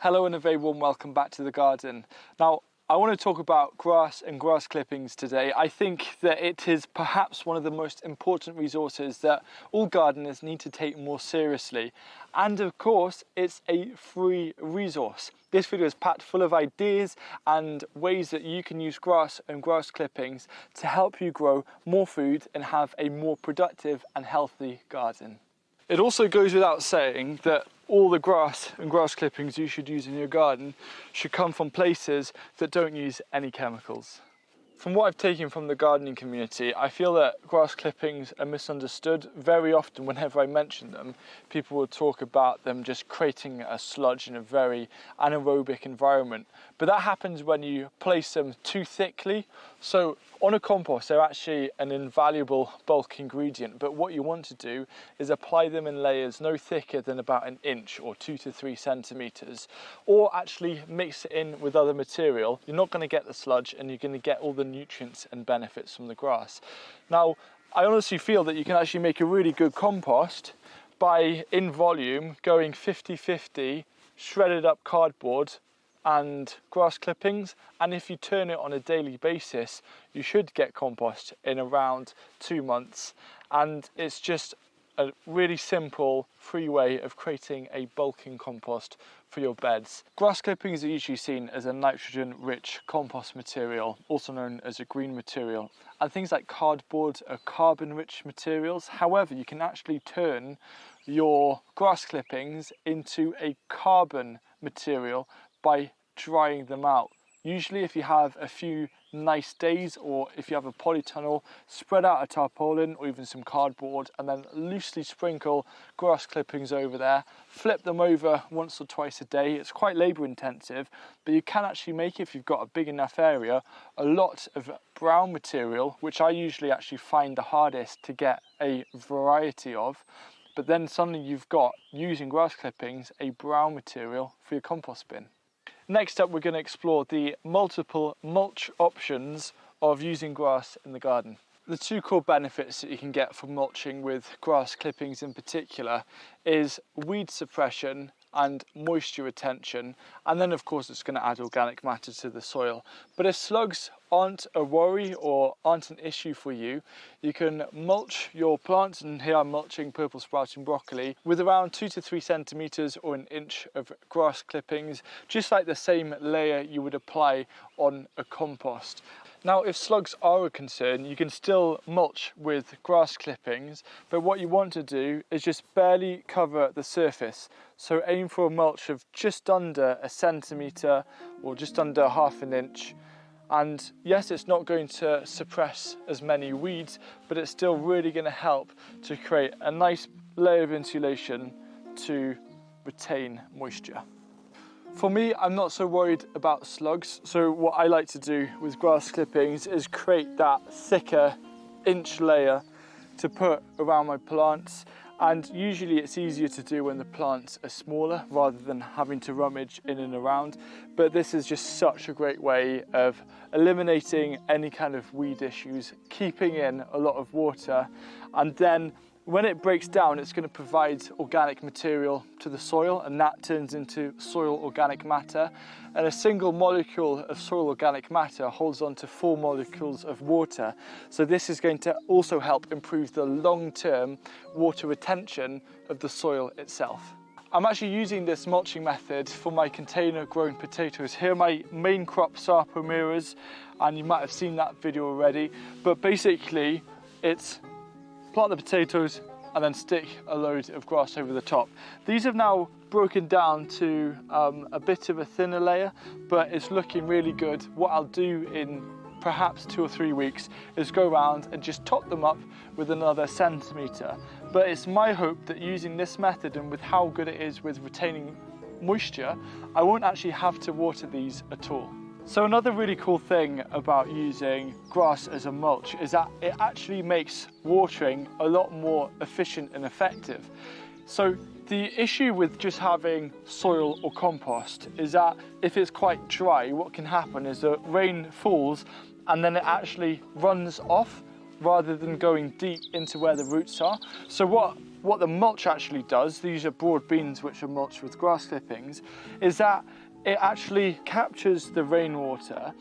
Hello and a very warm welcome back to the garden. Now, I want to talk about grass and grass clippings today. I think that it is perhaps one of the most important resources that all gardeners need to take more seriously. And of course, it's a free resource. This video is packed full of ideas and ways that you can use grass and grass clippings to help you grow more food and have a more productive and healthy garden. It also goes without saying that all the grass and grass clippings you should use in your garden should come from places that don't use any chemicals. From what I've taken from the gardening community, I feel that grass clippings are misunderstood. Very often whenever I mention them, people will talk about them just creating a sludge in a very anaerobic environment. But that happens when you place them too thickly. So on a compost, they're actually an invaluable bulk ingredient, but what you want to do is apply them in layers no thicker than about an inch or 2 to 3 centimeters, or actually mix it in with other material. You're not going to get the sludge and you're going to get all the nutrients and benefits from the grass. Now, I honestly feel that you can actually make a really good compost by, in volume, going 50-50 shredded up cardboard and grass clippings, and if you turn it on a daily basis you should get compost in around 2 months. And it's just a really simple free way of creating a bulking compost for your beds. Grass clippings are usually seen as a nitrogen rich compost material, also known as a green material, and things like cardboard are carbon rich materials. However, you can actually turn your grass clippings into a carbon material by drying them out. Usually if you have a few nice days, or if you have a polytunnel, spread out a tarpaulin or even some cardboard and then loosely sprinkle grass clippings over there. Flip them over once or twice a day. It's quite labour intensive, but you can actually make, if you've got a big enough area, a lot of brown material, which I usually actually find the hardest to get a variety of. But then suddenly you've got, using grass clippings, a brown material for your compost bin. Next up, we're going to explore the multiple mulch options of using grass in the garden. The two core benefits that you can get from mulching with grass clippings in particular is weed suppression and moisture retention, and then of course it's going to add organic matter to the soil. But if slugs aren't a worry or aren't an issue for you, you can mulch your plants, and here I'm mulching purple sprouting broccoli with around 2 to 3 centimeters or an inch of grass clippings, just like the same layer you would apply on a compost. Now, if slugs are a concern, you can still mulch with grass clippings, but what you want to do is just barely cover the surface. So aim for a mulch of just under a centimetre or just under half an inch. And yes, it's not going to suppress as many weeds, but it's still really going to help to create a nice layer of insulation to retain moisture. For me, I'm not so worried about slugs, so what I like to do with grass clippings is create that thicker inch layer to put around my plants. And usually it's easier to do when the plants are smaller rather than having to rummage in and around. But this is just such a great way of eliminating any kind of weed issues, keeping in a lot of water, and then when it breaks down, it's going to provide organic material to the soil, and that turns into soil organic matter. And a single molecule of soil organic matter holds on to 4 molecules of water. So this is going to also help improve the long-term water retention of the soil itself. I'm actually using this mulching method for my container grown potatoes. Here my main crops are pomeras, and you might have seen that video already. But basically it's plant the potatoes and then stick a load of grass over the top. These have now broken down to a bit of a thinner layer, but it's looking really good. What I'll do in perhaps 2 or 3 weeks is go around and just top them up with another centimetre. But it's my hope that using this method, and with how good it is with retaining moisture, I won't actually have to water these at all. So another really cool thing about using grass as a mulch is that it actually makes watering a lot more efficient and effective. So the issue with just having soil or compost is that if it's quite dry, what can happen is that rain falls and then it actually runs off rather than going deep into where the roots are. So what what the mulch actually does, these are broad beans which are mulched with grass clippings, is that it actually captures the rainwater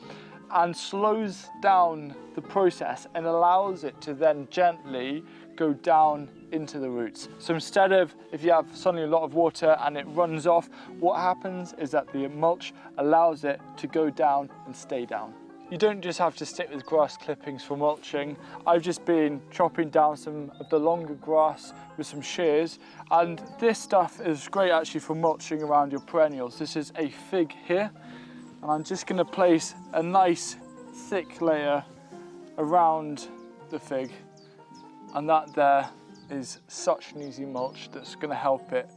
and slows down the process and allows it to then gently go down into the roots. So instead of, if you have suddenly a lot of water and it runs off, what happens is that the mulch allows it to go down and stay down. You don't just have to stick with grass clippings for mulching. I've just been chopping down some of the longer grass with some shears, and this stuff is great actually for mulching around your perennials. This is a fig here, and I'm just going to place a nice thick layer around the fig, and that there is such an easy mulch that's going to help it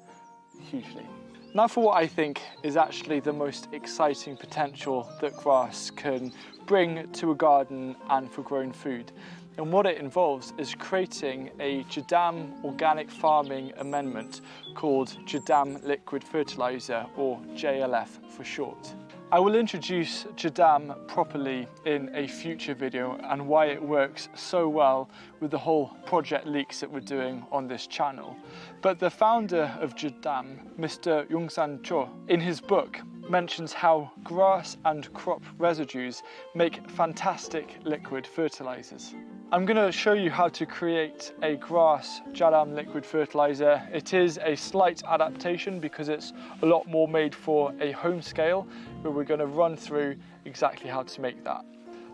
hugely. Now for what I think is actually the most exciting potential that grass can bring to a garden and for growing food. And what it involves is creating a Jadam organic farming amendment called Jadam liquid fertilizer, or JLF for short. I will introduce Jadam properly in a future video and why it works so well with the whole project leaks that we're doing on this channel. But the founder of Jadam, Mr. Yongsan Cho, in his book mentions how grass and crop residues make fantastic liquid fertilizers. I'm going to show you how to create a grass Jadam liquid fertilizer. It is a slight adaptation because it's a lot more made for a home scale, but we're going to run through exactly how to make that.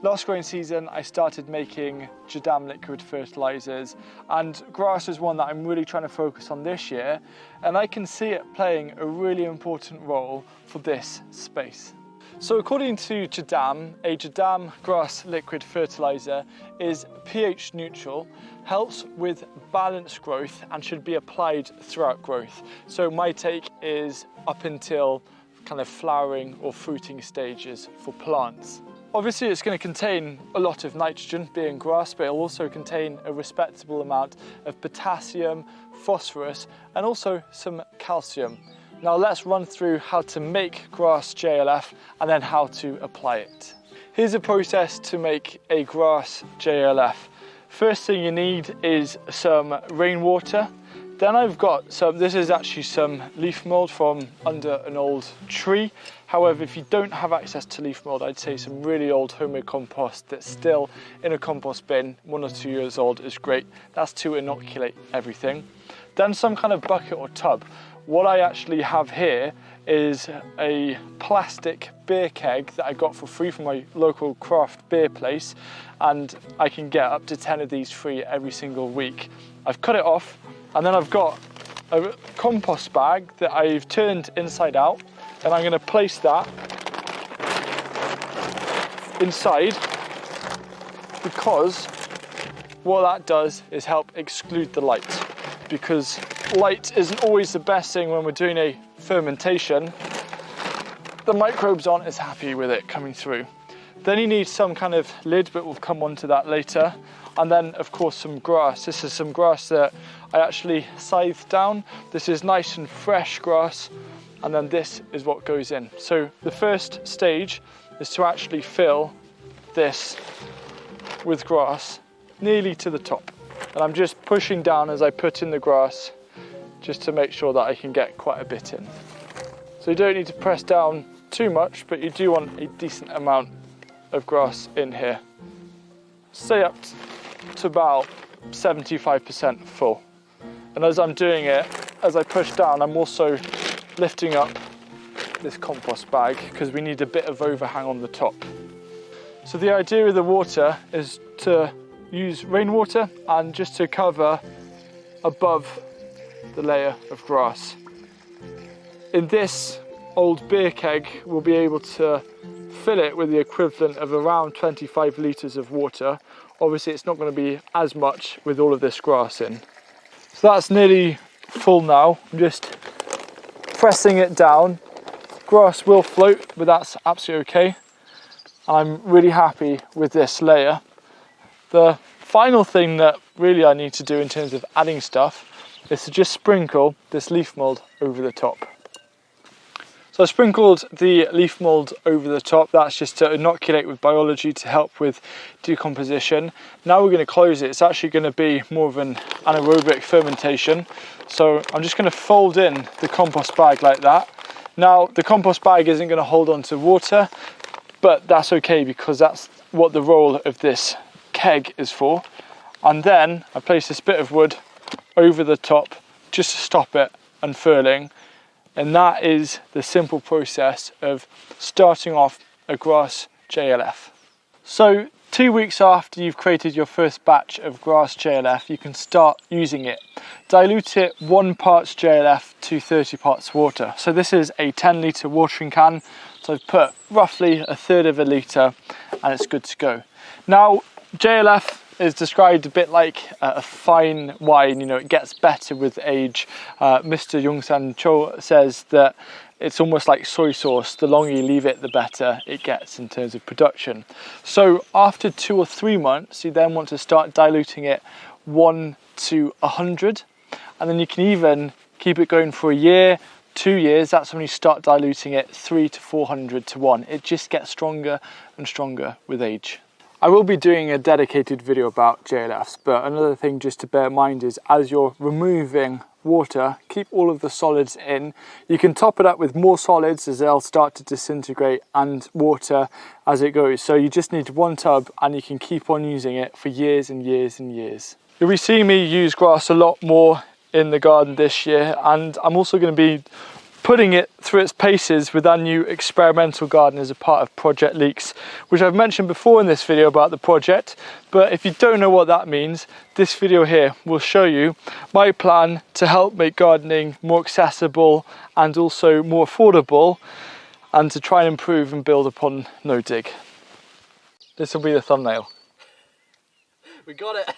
Last growing season, I started making Jadam liquid fertilizers, and grass is one that I'm really trying to focus on this year, and I can see it playing a really important role for this space. So according to Jadam, a Jadam grass liquid fertilizer is pH neutral, helps with balanced growth and should be applied throughout growth. So my take is up until kind of flowering or fruiting stages for plants. Obviously it's going to contain a lot of nitrogen, being grass, but it'll also contain a respectable amount of potassium, phosphorus, and also some calcium. Now let's run through how to make grass JLF and then how to apply it. Here's a process to make a grass JLF. First thing you need is some rainwater. Then I've got this is actually some leaf mold from under an old tree. However, if you don't have access to leaf mold, I'd say some really old homemade compost that's still in a compost bin, 1 or 2 years old, is great. That's to inoculate everything. Then some kind of bucket or tub. What I actually have here is a plastic beer keg that I got for free from my local craft beer place, and I can get up to 10 of these free every single week. I've cut it off, and then I've got a compost bag that I've turned inside out, and I'm going to place that inside, because what that does is help exclude the light, because light isn't always the best thing when we're doing a fermentation. The microbes aren't as happy with it coming through. Then you need some kind of lid, but we'll come on to that later. And then of course some grass. This is some grass that I actually scythed down. This is nice and fresh grass, and then this is what goes in. So the first stage is to actually fill this with grass nearly to the top. And I'm just pushing down as I put in the grass, just to make sure that I can get quite a bit in. So you don't need to press down too much, but you do want a decent amount of grass in here. Stay up to about 75% full. And as I'm doing it, as I push down, I'm also lifting up this compost bag because we need a bit of overhang on the top. So the idea with the water is to use rainwater and just to cover above the layer of grass. In this old beer keg, we'll be able to fill it with the equivalent of around 25 litres of water. Obviously it's not going to be as much with all of this grass in. So that's nearly full now. I'm just pressing it down. Grass will float, but that's absolutely okay. I'm really happy with this layer. The final thing that really I need to do in terms of adding stuff is to just sprinkle this leaf mold over the top. So I sprinkled the leaf mould over the top. That's just to inoculate with biology to help with decomposition. Now we're going to close it. It's actually going to be more of an anaerobic fermentation. So I'm just going to fold in the compost bag like that. Now the compost bag isn't going to hold on to water, but that's okay because that's what the role of this keg is for. And then I place this bit of wood over the top just to stop it unfurling. And that is the simple process of starting off a grass JLF. So 2 weeks after you've created your first batch of grass JLF, you can start using it. Dilute it 1 parts JLF to 30 parts water. So this is a 10-litre watering can. So I've put roughly 1/3 of a litre and it's good to go. Now JLF is described a bit like a fine wine, you know, it gets better with age. Mr. Young-san Cho says that it's almost like soy sauce. The longer you leave it, the better it gets in terms of production. So after 2 or 3 months, you then want to start diluting it 1 to 100. And then you can even keep it going for a year, 2 years. That's when you start diluting it 300 to 400 to 1. It just gets stronger and stronger with age. I will be doing a dedicated video about JLFs, but another thing just to bear in mind is as you're removing water, keep all of the solids in. You can top it up with more solids as they'll start to disintegrate and water as it goes. So you just need 1 tub and you can keep on using it for years and years and years. You'll be seeing me use grass a lot more in the garden this year, and I'm also going to be putting it through its paces with our new experimental garden as a part of Project Leeks, which I've mentioned before in this video about the project. But if you don't know what that means, this video here will show you my plan to help make gardening more accessible and also more affordable, and to try and improve and build upon no dig. This will be the thumbnail. We got it.